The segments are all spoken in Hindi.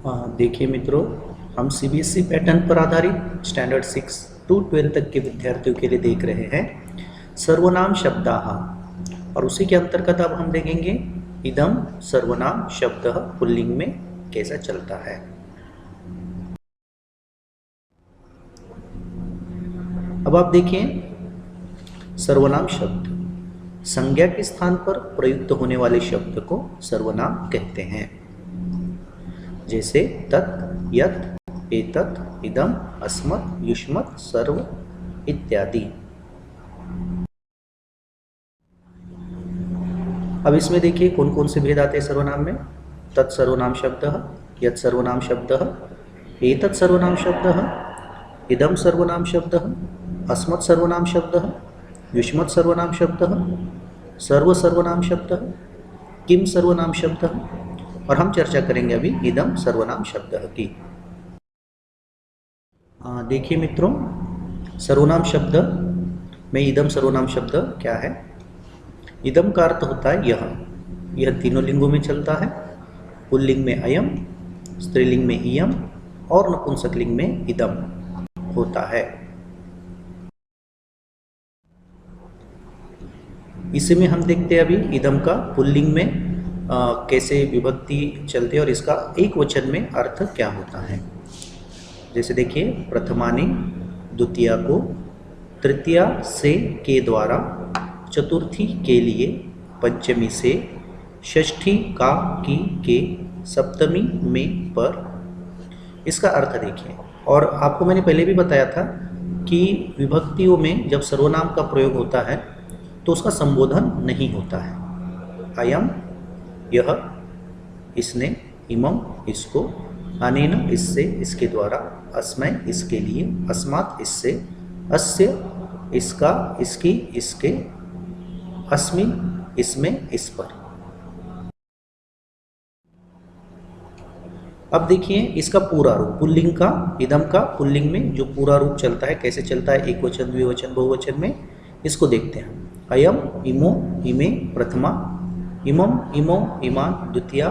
देखिए मित्रों, हम सीबीएसई पैटर्न पर आधारित स्टैंडर्ड 6 टू 12 तक के विद्यार्थियों के लिए देख रहे हैं सर्वनाम शब्दाः, और उसी के अंतर्गत अब हम देखेंगे इदम सर्वनाम शब्दः पुल्लिंग में कैसा चलता है। अब आप देखिए सर्वनाम शब्द संज्ञा के स्थान पर प्रयुक्त होने वाले शब्द को सर्वनाम कहते हैं, जैसे तत्, यत्, एतत्, इदम, अस्मत्, युष्मत्, सर्व इत्यादि। अब इसमें देखिए कौन कौन से भेद आते हैं सर्वनाम में। तत् सर्वनाम शब्दः, यत् सर्वनाम शब्दः, एतत् सर्वनाम शब्दः, इदम सर्वनाम शब्दः, अस्मत् सर्वनाम शब्दः, युष्मत् सर्वनाम शब्दः, सर्व सर्वनाम शब्दः, किम सर्वनाम शब्दः, और हम चर्चा करेंगे अभी इदम सर्वनाम शब्दः की। देखिए मित्रों, सर्वनाम शब्द में इदम सर्वनाम शब्द क्या है। इदम का अर्थ होता है यह तीनों लिंगों में चलता है। पुल्लिंग में अयम, स्त्रीलिंग में इयम और नपुंसकलिंग में इदम होता है। इसी में हम देखते हैं अभी इदम का पुल्लिंग में कैसे विभक्ति चलती है और इसका एक वचन में अर्थ क्या होता है। जैसे देखिए, प्रथमानि द्वितीया को, तृतीया से के द्वारा, चतुर्थी के लिए, पंचमी से, षष्ठी का की के, सप्तमी में पर। इसका अर्थ देखिए, और आपको मैंने पहले भी बताया था कि विभक्तियों में जब सर्वनाम का प्रयोग होता है तो उसका संबोधन नहीं होता है। अयम यह, इसने, इमम इसको, अनेन इससे इसके द्वारा, अस्मै इसके लिए, अस्मात् इससे, अस्य इसका इसकी इसके, अस्मिन् इसमें इस पर। अब देखिए इसका पूरा रूप पुल्लिंग का, इदम का पुल्लिंग में जो पूरा रूप चलता है कैसे चलता है, एक वचन, द्विवचन, बहुवचन में, इसको देखते हैं। अयम इमो इमे प्रथमा, इमम इमो इमान् द्वितीया,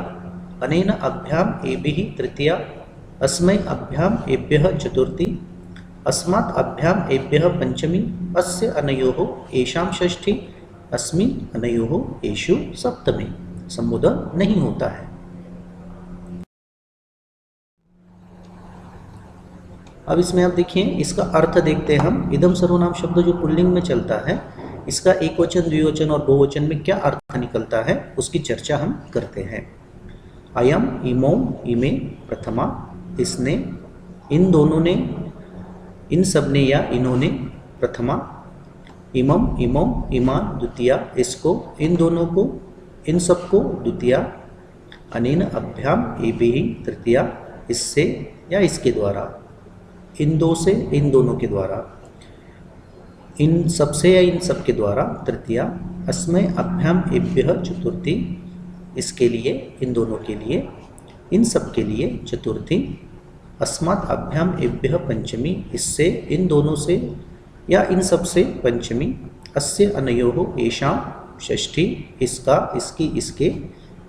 अनेन अभ्याम एभिः तृतीया, अस्मै अभ्याम एभ्यः चतुर्थी, अस्मात् अभ्याम एभ्यः पंचमी, अस्य अनयोः एषां षष्ठी, अस्मिन् अनयोः एषु सप्तमी। संबोधन नहीं होता है। अब इसमें आप देखिए इसका अर्थ देखते हैं हम। इदम सर्वनाम शब्द जो पुल्लिंग में चलता है, इसका एक वचन, द्विवचन और बहुवचन में क्या अर्थ निकलता है उसकी चर्चा हम करते हैं। अयम इमो इमे प्रथमा, इसने, इन दोनों ने, इन सब ने या इन्होंने, प्रथमा। इमम इमो इमान् द्वितीया, इसको, इन दोनों को, इन सब को, द्वितीया। अनेन अभ्याम एभिः तृतीया, इससे या इसके द्वारा, इन दो से, इन दोनों के द्वारा, इन सब से या इन सब के द्वारा, तृतीया। अस्मै अभ्याम एभ्यः चतुर्थी, इसके लिए, इन दोनों के लिए, इन सब के लिए, चतुर्थी। अस्मात् अभ्याम एभ्यः पंचमी, इससे, इन दोनों से या इन सब से, पंचमी। अस्य अनयोः एषां षष्ठी, इसका, इसकी, इसके,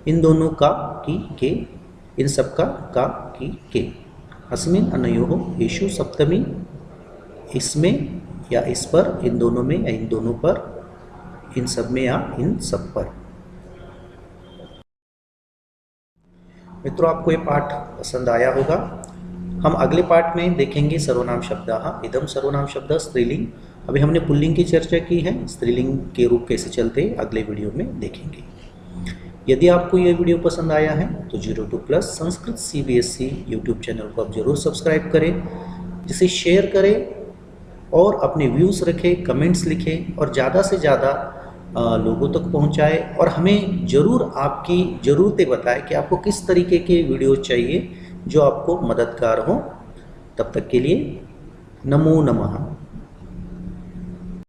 इन दोनों का, की, के, इन सब का, की, के। अस्मिन् अनयोः एषु सप्तमी, इसमें या इस पर, इन दोनों में या इन दोनों पर, इन सब में या इन सब पर। मित्रों, आपको ये पाठ पसंद आया होगा। हम अगले पाठ में देखेंगे सर्वनाम शब्दाः, इदम सर्वनाम शब्द स्त्रीलिंग। अभी हमने पुल्लिंग की चर्चा की है, स्त्रीलिंग के रूप कैसे चलते अगले वीडियो में देखेंगे। यदि आपको यह वीडियो पसंद आया है तो 02+ संस्कृत CBSE यूट्यूब चैनल को आप जरूर सब्सक्राइब करें, जिसे शेयर करें और अपने व्यूज़ रखें, कमेंट्स लिखें और ज़्यादा से ज़्यादा लोगों तक पहुंचाएं, और हमें ज़रूर आपकी ज़रूरतें बताएं कि आपको किस तरीके के वीडियो चाहिए जो आपको मददगार हो। तब तक के लिए नमो नमः।